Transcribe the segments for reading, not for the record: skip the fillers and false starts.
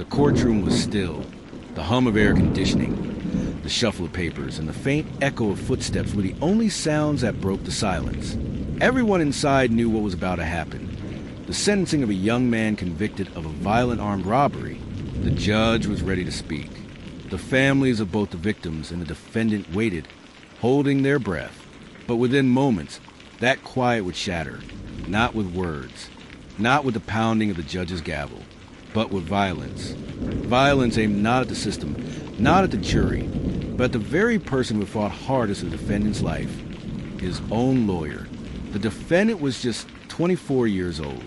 The courtroom was still. The hum of air conditioning, the shuffle of papers, and the faint echo of footsteps were the only sounds that broke the silence. Everyone inside knew what was about to happen. The sentencing of a young man convicted of a violent armed robbery. The judge was ready to speak. The families of both the victims and the defendant waited, holding their breath. But within moments, that quiet would shatter, not with words, not with the pounding of the judge's gavel, but with violence. Violence aimed not at the system, not at the jury, but at the very person who fought hardest in the defendant's life, his own lawyer. The defendant was just 24 years old.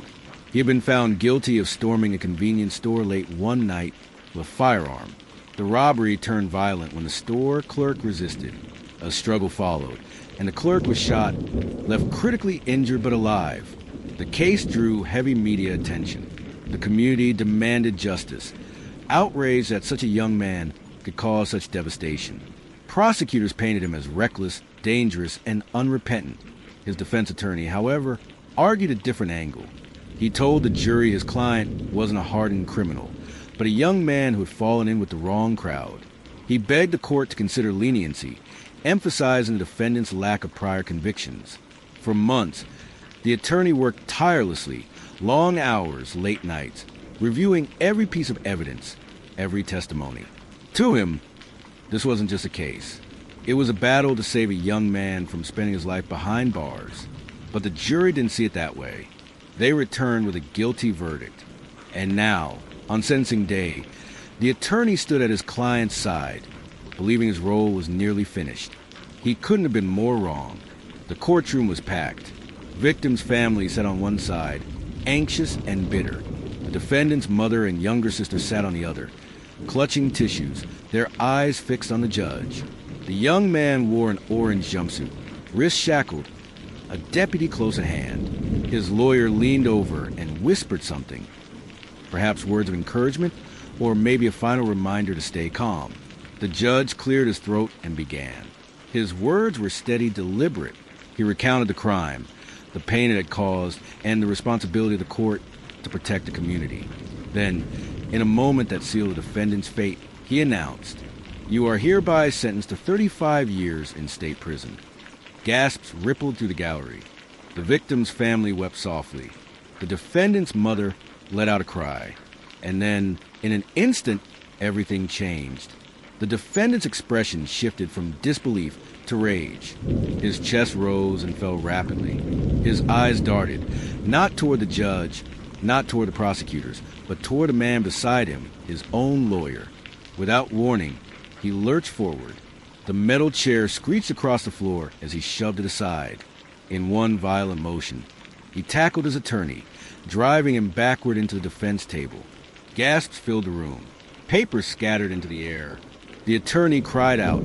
He had been found guilty of storming a convenience store late one night with a firearm. The robbery turned violent when the store clerk resisted. A struggle followed, and the clerk was shot, left critically injured but alive. The case drew heavy media attention. The community demanded justice, outraged that such a young man could cause such devastation. Prosecutors painted him as reckless, dangerous, and unrepentant. His defense attorney, however, argued a different angle. He told the jury his client wasn't a hardened criminal, but a young man who had fallen in with the wrong crowd. He begged the court to consider leniency, emphasizing the defendant's lack of prior convictions. For months, the attorney worked tirelessly, long hours, late nights, reviewing every piece of evidence, every testimony. To him, this wasn't just a case. It was a battle to save a young man from spending his life behind bars. But the jury didn't see it that way. They returned with a guilty verdict. And now, on sentencing day, the attorney stood at his client's side, believing his role was nearly finished. He couldn't have been more wrong. The courtroom was packed. Victims' families sat on one side, anxious and bitter. The defendant's mother and younger sister sat on the other, clutching tissues, their eyes fixed on the judge. The young man wore an orange jumpsuit, wrists shackled, a deputy close at hand. His lawyer leaned over and whispered something, perhaps words of encouragement, or maybe a final reminder to stay calm. The judge cleared his throat and began. His words were steady, deliberate. He recounted the crime, the pain it had caused, and the responsibility of the court to protect the community. Then, in a moment that sealed the defendant's fate, he announced, "You are hereby sentenced to 35 years in state prison." Gasps rippled through the gallery. The victim's family wept softly. The defendant's mother let out a cry. And then, in an instant, everything changed. The defendant's expression shifted from disbelief to rage. His chest rose and fell rapidly. His eyes darted, not toward the judge, not toward the prosecutors, but toward a man beside him, his own lawyer. Without warning, he lurched forward. The metal chair screeched across the floor as he shoved it aside. In one violent motion, he tackled his attorney, driving him backward into the defense table. Gasps filled the room. Papers scattered into the air. The attorney cried out,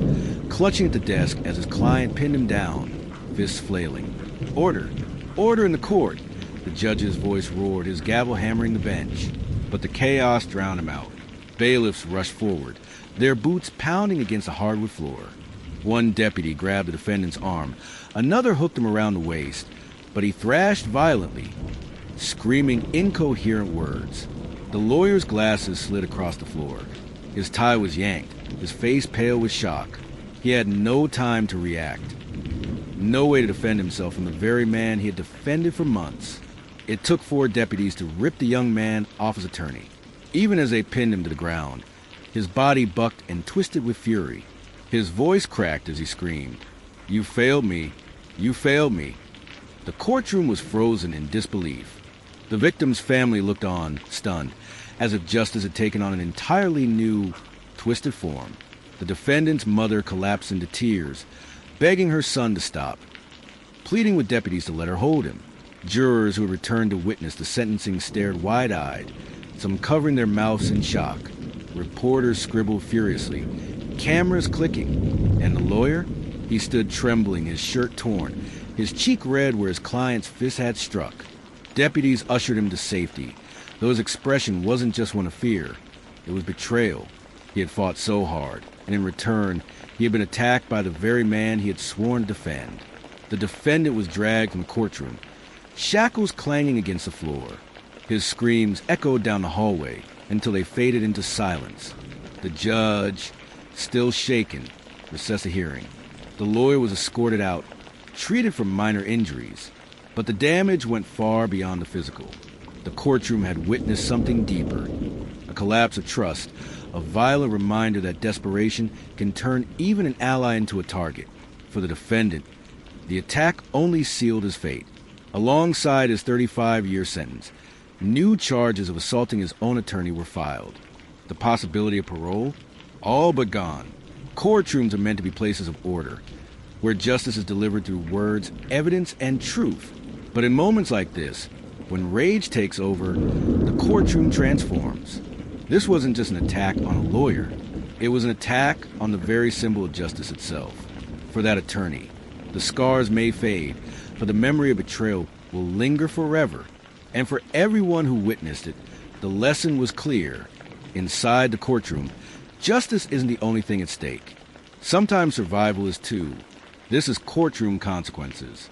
clutching at the desk as his client pinned him down, fists flailing. "Order! Order in the court!" The judge's voice roared, his gavel hammering the bench. But the chaos drowned him out. Bailiffs rushed forward, their boots pounding against the hardwood floor. One deputy grabbed the defendant's arm. Another hooked him around the waist, but he thrashed violently, screaming incoherent words. The lawyer's glasses slid across the floor. His tie was yanked, his face pale with shock. He had no time to react. No way to defend himself from the very man he had defended for months. It took 4 deputies to rip the young man off his attorney. Even as they pinned him to the ground, his body bucked and twisted with fury. His voice cracked as he screamed, "You failed me. You failed me." The courtroom was frozen in disbelief. The victim's family looked on, stunned, as if justice had taken on an entirely new, twisted form. The defendant's mother collapsed into tears, begging her son to stop, pleading with deputies to let her hold him. Jurors who had returned to witness the sentencing stared wide-eyed, some covering their mouths in shock. Reporters scribbled furiously, cameras clicking. And the lawyer? He stood trembling, his shirt torn, his cheek red where his client's fist had struck. Deputies ushered him to safety, though his expression wasn't just one of fear. It was betrayal. He had fought so hard, and in return, he had been attacked by the very man he had sworn to defend. The defendant was dragged from the courtroom, shackles clanging against the floor. His screams echoed down the hallway. until they faded into silence. The judge, still shaken, recessed a hearing. The lawyer was escorted out, treated for minor injuries, but the damage went far beyond the physical. The courtroom had witnessed something deeper, a collapse of trust, a violent reminder that desperation can turn even an ally into a target. For the defendant, the attack only sealed his fate. Alongside his 35-year sentence, new charges of assaulting his own attorney were filed. The possibility of parole? All but gone. Courtrooms are meant to be places of order, where justice is delivered through words, evidence, and truth. But in moments like this, when rage takes over, the courtroom transforms. This wasn't just an attack on a lawyer. It was an attack on the very symbol of justice itself. For that attorney, the scars may fade, but the memory of betrayal will linger forever. And for everyone who witnessed it, the lesson was clear. Inside the courtroom, justice isn't the only thing at stake. Sometimes survival is too. This is Courtroom Consequences.